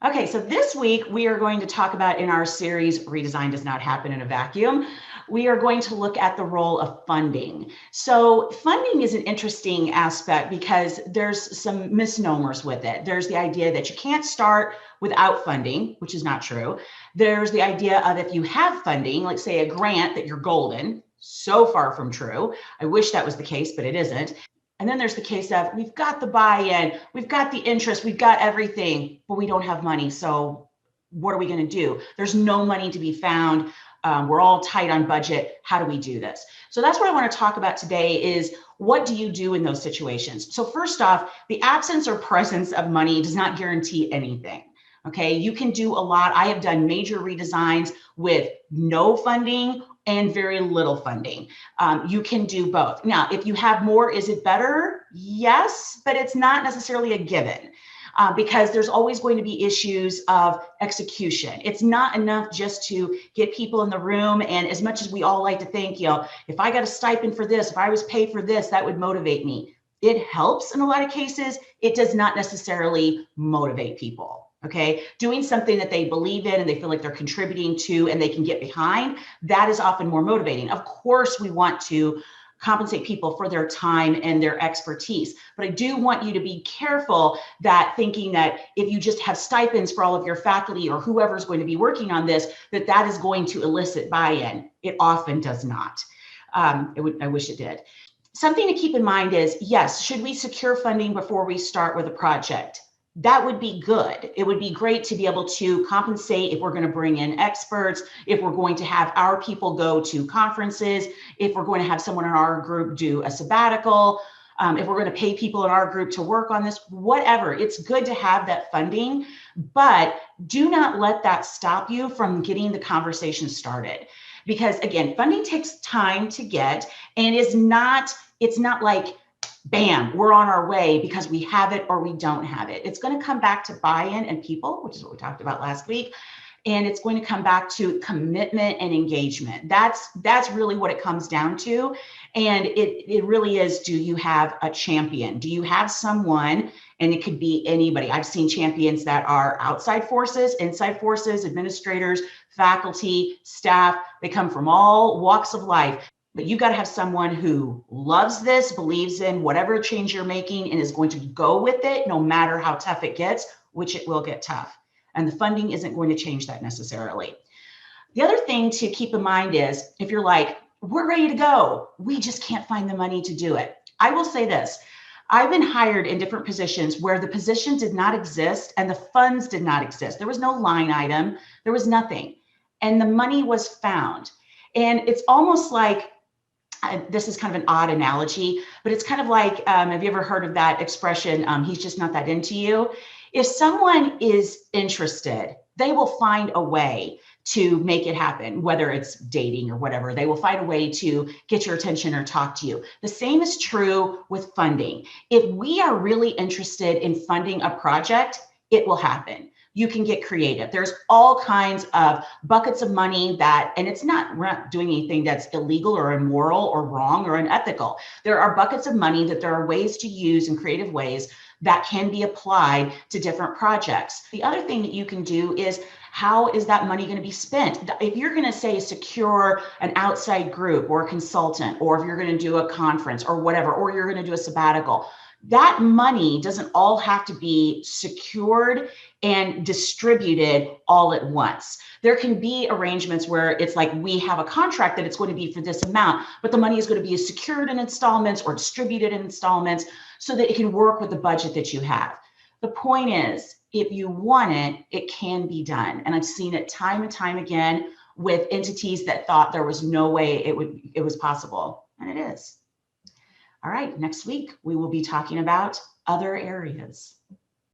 Okay, so this week we are going to talk about in our series, Redesign Does Not Happen in a Vacuum. We are going to look at the role of funding. So funding is an interesting aspect because there's some misnomers with it. There's the idea that you can't start without funding, which is not true. There's the idea of if you have funding, like say a grant, that you're golden. So far from true. I wish that was the case, but it isn't. And then there's the case of we've got the buy-in, we've got the interest, we've got everything, but we don't have money. So what are we going to do? There's no money to be found. We're all tight on budget. How do we do this? So that's what I want to talk about today is what do you do in those situations? So first off, the absence or presence of money does not guarantee anything. Okay, you can do a lot. I have done major redesigns with no funding and very little funding. You can do both. Now, if you have more, is it better? Yes, but it's not necessarily a given. Because there's always going to be issues of execution. It's not enough just to get people in the room. And as much as we all like to think, if I got a stipend for this, if I was paid for this, that would motivate me. It helps in a lot of cases. It does not necessarily motivate people. Okay, doing something that they believe in and they feel like they're contributing to and they can get behind, that is often more motivating. Of course, we want to compensate people for their time and their expertise. But I do want you to be careful that thinking that if you just have stipends for all of your faculty or whoever's going to be working on this, that is going to elicit buy-in. It often does not. I wish it did. Something to keep in mind is, yes, should we secure funding before we start with a project? That would be good. It would be great to be able to compensate if we're going to bring in experts, if we're going to have our people go to conferences, if we're going to have someone in our group do a sabbatical, if we're going to pay people in our group to work on this, whatever. It's good to have that funding, but do not let that stop you from getting the conversation started. Because again, funding takes time to get and it's not like, bam, we're on our way because we have it or we don't have it. It's going to come back to buy-in and people, which is what we talked about last week. And it's going to come back to commitment and engagement. That's really what it comes down to. And it really is, do you have a champion? Do you have someone, and it could be anybody. I've seen champions that are outside forces, inside forces, administrators, faculty, staff. They come from all walks of life. But you've got to have someone who loves this, believes in whatever change you're making, and is going to go with it no matter how tough it gets, which it will get tough. And the funding isn't going to change that necessarily. The other thing to keep in mind is if you're like, we're ready to go, we just can't find the money to do it. I will say this. I've been hired in different positions where the position did not exist and the funds did not exist. There was no line item. There was nothing. And the money was found. And it's almost like, this is kind of an odd analogy, but it's kind of like, have you ever heard of that expression, he's just not that into you? If someone is interested, they will find a way to make it happen, whether it's dating or whatever. They will find a way to get your attention or talk to you. The same is true with funding. If we are really interested in funding a project, it will happen. You can get creative. There's all kinds of buckets of money that, and we're not doing anything that's illegal or immoral or wrong or unethical. There are buckets of money that there are ways to use in creative ways that can be applied to different projects. The other thing that you can do is, how is that money going to be spent? If you're going to say secure an outside group or a consultant, or if you're going to do a conference or whatever, or you're going to do a sabbatical, that money doesn't all have to be secured and distributed all at once. There can be arrangements where it's like we have a contract that it's going to be for this amount, but the money is going to be secured in installments or distributed in installments so that it can work with the budget that you have. The point is, if you want it, it can be done. And I've seen it time and time again with entities that thought there was no way it was possible, and it is. All right, next week we will be talking about other areas.